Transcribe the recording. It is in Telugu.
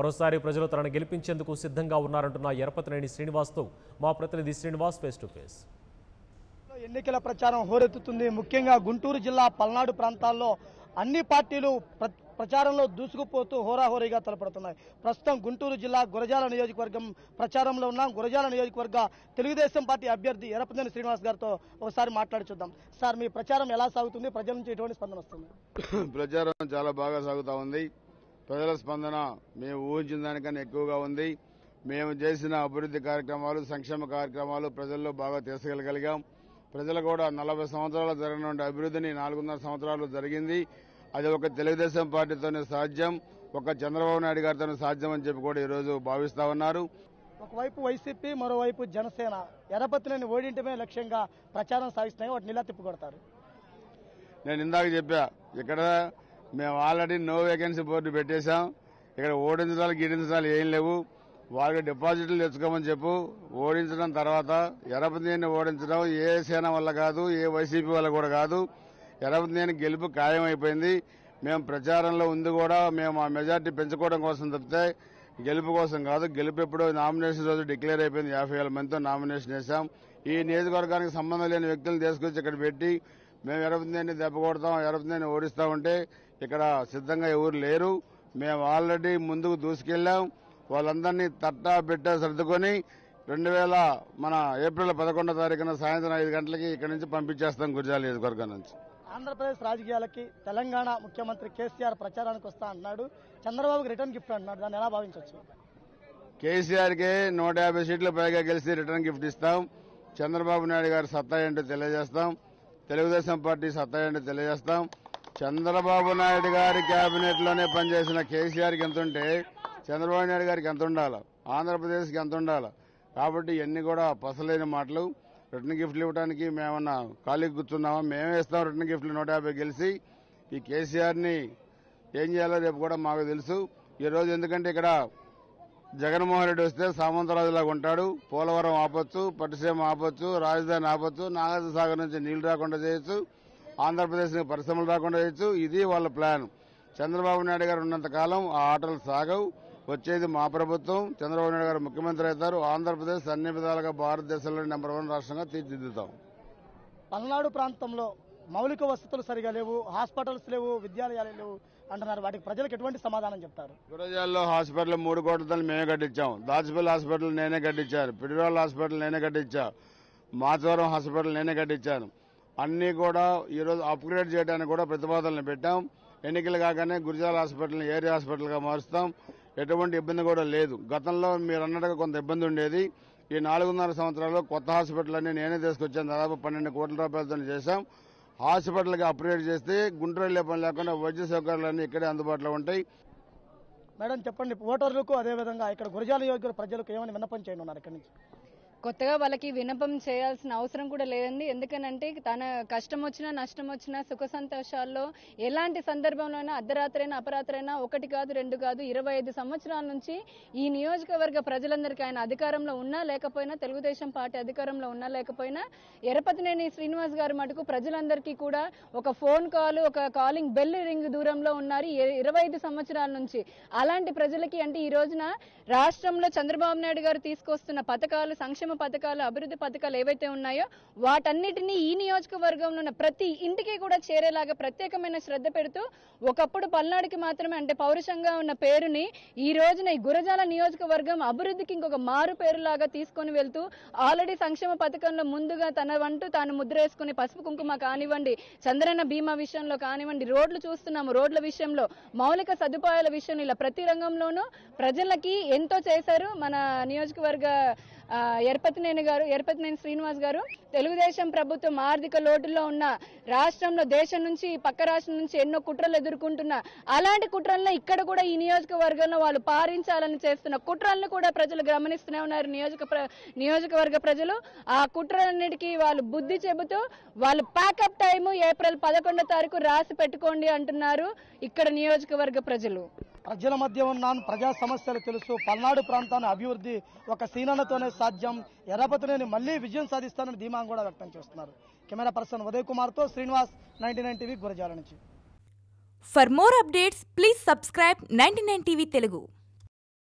మరోసారి ప్రజలు తనను గెలిపించేందుకు సిద్ధంగా ఉన్నారంటున్న ఎరపతినేని శ్రీనివాస్తో మా ప్రతినిధి శ్రీనివాస్ ఫేస్ టు ఫేస్. ఎన్నికల ప్రచారం హోరెత్తుతుంది. ముఖ్యంగా గుంటూరు జిల్లా పల్నాడు ప్రాంతాల్లో అన్ని పార్టీలు ప్రచారంలో దూసుకుపోతూ హోరాహోరీగా తలపడుతున్నాయి. ప్రస్తుతం గుంటూరు జిల్లా గురజాల నియోజకవర్గం ప్రచారంలో ఉన్నాం. గురజాల నియోజకవర్గ తెలుగుదేశం పార్టీ అభ్యర్థి ఎరపతినేని శ్రీనివాస్ గారితో ఒకసారి మాట్లాడి చూద్దాం. సార్, మీ ప్రచారం ఎలా సాగుతుంది? ప్రజల నుంచి ఎటువంటి స్పందన వస్తుంది? ప్రచారం చాలా బాగా సాగుతూ ఉంది. ప్రజల స్పందన మేము ఊహించిన దానికన్నా ఎక్కువగా ఉంది. మేము చేసిన అభివృద్ధి కార్యక్రమాలు, సంక్షేమ కార్యక్రమాలు ప్రజల్లో బాగా తీసుకెళ్లగలిగాం. ప్రజలు కూడా 40 సంవత్సరాలు జరిగిన అభివృద్ధిని 4.5 సంవత్సరాలు జరిగింది. అది ఒక తెలుగుదేశం పార్టీతోనే సాధ్యం, ఒక చంద్రబాబు నాయుడు గారితోనే సాధ్యం అని చెప్పి కూడా ఈరోజు భావిస్తా ఉన్నారు. ఒకవైపు వైసీపీ, మరోవైపు జనసేన ఎరపతినేని ఓడింటమే లక్ష్యంగా ప్రచారం సాగిస్తున్నాయి. వాటిని ఇలా తిప్పికొడతారు. నేను ఇందాక చెప్పా, ఇక్కడ మేము ఆల్రెడీ నో వేకెన్సీ బోర్డు పెట్టేశాం. ఇక్కడ ఓడించడాలు గీడించడాలు ఏం లేవు. వాళ్ళకి డిపాజిట్లు తెచ్చుకోమని చెప్పు. ఓడించడం తర్వాత ఎరపతినేని ఓడించడం ఏ సేన వల్ల కాదు, ఏ వైసీపీ వల్ల కూడా కాదు. ఎరపతినేని గెలుపు ఖాయం అయిపోయింది. మేము ప్రచారంలో ఉంది కూడా మేము ఆ మెజార్టీ పెంచుకోవడం కోసం తప్పితే గెలుపు కోసం కాదు. గెలుపు ఎప్పుడో నామినేషన్ రోజు డిక్లేర్ అయిపోయింది. 50,000 మందితో నామినేషన్ వేశాం. ఈ నియోజకవర్గానికి సంబంధం లేని వ్యక్తులను తీసుకొచ్చి ఇక్కడ పెట్టి మేము ఎరపతినేని దెబ్బ కొడతాం, ఎరపతినేని ఓడిస్తామంటే ఇక్కడ సిద్ధంగా ఎవరు లేరు. మేము ఆల్రెడీ ముందుకు దూసుకెళ్లాం. వాళ్ళందరినీ తట్టా పెట్టా సర్దుకొని మన ఏప్రిల్ 11వ తారీఖున సాయంత్రం 5 గంటలకి ఇక్కడి నుంచి పంపించేస్తాం గురజాల నియోజకవర్గం నుంచి. ఆంధ్రప్రదేశ్ రాజకీయాలకి తెలంగాణ ముఖ్యమంత్రి కేసీఆర్ ప్రచారానికి వస్తా అంటున్నాడు. చంద్రబాబుకి రిటర్న్ గిఫ్ట్ అంటున్నాడు. దాన్ని ఎలా భావించవచ్చు? కేసీఆర్కి 150 సీట్లు పైగా గెలిచి రిటర్న్ గిఫ్ట్ ఇస్తాం. చంద్రబాబు నాయుడు గారి సత్తా ఏంటో తెలియజేస్తాం. తెలుగుదేశం పార్టీ సత్తా ఏంటో తెలియజేస్తాం. చంద్రబాబు నాయుడు గారి కేబినెట్ లోనే పనిచేసిన కేసీఆర్కి ఎంత ఉంటే చంద్రబాబు నాయుడు గారికి ఎంత ఉండాలి, ఆంధ్రప్రదేశ్కి ఎంత ఉండాలి. కాబట్టి ఇవన్నీ కూడా పసలేని మాటలు. రిటర్న్ గిఫ్ట్లు ఇవ్వడానికి మేమన్నా ఖాళీకి కూర్చున్నామా? మేమే ఇస్తాం రిటర్న్ గిఫ్ట్లు. 150 గెలిచి ఈ కేసీఆర్ని ఏం చేయాలో రేపు కూడా మాకు తెలుసు. ఈ రోజు ఎందుకంటే ఇక్కడ జగన్మోహన్ రెడ్డి వస్తే సామంతరాజులాగా ఉంటాడు. పోలవరం ఆపొచ్చు, పట్టిసీమ ఆపొచ్చు, రాజధాని ఆపొచ్చు, నాగార్జున సాగర్ నుంచి నీళ్లు రాకుండా చేయొచ్చు, ఆంధ్రప్రదేశ్ పరిశ్రమలు రాకుండా చేయొచ్చు. ఇది వాళ్ళ ప్లాన్. చంద్రబాబు నాయుడు గారు ఉన్నంత కాలం ఆ ఆటలు సాగవు. వచ్చేది మా ప్రభుత్వం. చంద్రబాబు నాయుడు గారు ముఖ్యమంత్రి అవుతారు. ఆంధ్రప్రదేశ్ అన్ని విధాలుగా భారతదేశంలో నెంబర్ 1 రాష్ట్రంగా తీర్చిదిద్దుతాం. పల్నాడు ప్రాంతంలో మౌలిక వసతులు సరిగా లేవు, హాస్పిటల్స్ లేవు, విద్యాలయాలు లేవు అంటున్నారు. వాటికి ప్రజలకు ఎటువంటి సమాధానం చెప్తారు? గురజాల్లో హాస్పిటల్ 3 కోట్లతో మేమే కట్టించాం. దాచిపల్లి హాస్పిటల్ నేనే కట్టించాను. పిడివాళ్ళ హాస్పిటల్ నేనే కట్టించా. మాచవరం హాస్పిటల్ నేనే కట్టించాను. అన్ని కూడా ఈరోజు అప్గ్రేడ్ చేయడానికి కూడా ప్రతిపాదనలు పెట్టాం. ఎన్నికలు కాగానే గురజాల హాస్పిటల్ని ఏరియా హాస్పిటల్గా మారుస్తాం. ఎటువంటి ఇబ్బంది కూడా లేదు. గతంలో మీరు అన్నట్టుగా కొంత ఇబ్బంది ఉండేది. ఈ 4.5 సంవత్సరాల్లో కొత్త హాస్పిటల్ అన్ని నేనే తీసుకొచ్చాను. దాదాపు 12 కోట్ల రూపాయలతో చేశాం. హాస్పిటల్కి అప్గ్రేడ్ చేస్తే గుంటూరు వెళ్లే పని లేకుండా వైద్య సౌకర్యాలన్నీ ఇక్కడే అందుబాటులో ఉంటాయి. మేడం చెప్పండి, ఓటర్లకు అదేవిధంగా ఇక్కడ గురజాల నియోజకవర్గ ప్రజలకు ఏమైనా విన్నపం చేయండి ఉన్నారు ఇక్కడి నుంచి? కొత్తగా వాళ్ళకి విన్నపం చేయాల్సిన అవసరం కూడా లేదండి. ఎందుకనంటే తన కష్టం వచ్చినా నష్టం వచ్చినా సుఖ సంతోషాల్లో ఎలాంటి సందర్భంలోనైనా అర్ధరాత్రైనా అపరాత్రైనా 1 కాదు 2 కాదు 25 సంవత్సరాల నుంచి ఈ నియోజకవర్గ ప్రజలందరికీ ఆయన అధికారంలో ఉన్నా లేకపోయినా, తెలుగుదేశం పార్టీ అధికారంలో ఉన్నా లేకపోయినా ఎరపతినేని శ్రీనివాస్ గారు మటుకు ప్రజలందరికీ కూడా ఒక ఫోన్ కాల్, ఒక కాలింగ్ బెల్ రింగ్ దూరంలో ఉన్నారు 25 సంవత్సరాల నుంచి. అలాంటి ప్రజలకి అంటే ఈ రోజున రాష్ట్రంలో చంద్రబాబు నాయుడు గారు తీసుకొస్తున్న పథకాలు, సంక్షేమ పథకాలు, అభివృద్ధి పథకాలు ఏవైతే ఉన్నాయో వాటన్నిటినీ ఈ నియోజకవర్గంలో ఉన్న ప్రతి ఇంటికి కూడా చేరేలాగా ప్రత్యేకమైన శ్రద్ధ పెడుతూ ఒకప్పుడు పల్నాడుకి మాత్రమే అంటే పౌరుషంగా ఉన్న పేరుని ఈ రోజున ఈ గురజాల నియోజకవర్గం అభివృద్ధికి ఇంకొక మారు పేరులాగా తీసుకొని వెళ్తూ ఆల్రెడీ సంక్షేమ పథకంలో ముందుగా తన వంటూ తాను ముద్ర వేసుకుని పసుపు కుంకుమ కానివ్వండి, చంద్రన్న బీమా విషయంలో కానివ్వండి, రోడ్లు చూస్తున్నాము, రోడ్ల విషయంలో, మౌలిక సదుపాయాల విషయంలో ఇలా ప్రతి రంగంలోనూ ప్రజలకి ఎంతో చేశారు మన నియోజకవర్గ ఎరపతినేని శ్రీనివాస్ గారు. తెలుగుదేశం ప్రభుత్వం ఆర్థిక లోటుల్లో ఉన్న రాష్ట్రంలో, దేశం నుంచి పక్క రాష్ట్రం నుంచి ఎన్నో కుట్రలు ఎదుర్కొంటున్న అలాంటి కుట్రలను ఇక్కడ కూడా ఈ నియోజకవర్గంలో వాళ్ళు పారించాలని చేస్తున్న కుట్రలను కూడా ప్రజలు గమనిస్తూనే ఉన్నారు. నియోజకవర్గ ప్రజలు ఆ కుట్రలన్నిటికీ వాళ్ళు బుద్ధి చెబుతూ వాళ్ళు ప్యాకప్ టైము ఏప్రిల్ 11వ తారీఖు రాసి పెట్టుకోండి అంటున్నారు ఇక్కడ నియోజకవర్గ ప్రజలు. ప్రజల మధ్య ఉన్నాను, ప్రజా సమస్యలు తెలుసు, పల్నాడు ప్రాంతాన్ని అభివృద్ధి ఒక సీనన్నతోనే సాధ్యం, ఎరపతినేని మళ్లీ విజయం సాధిస్తానని ధీమా కూడా వ్యక్తం చేస్తున్నారు. కెమెరా పర్సన్ ఉదయ్ కుమార్తో శ్రీనివాస్, 99 టీవీ, గురజాల నుంచి. For more updates, please subscribe 99 TV Telugu.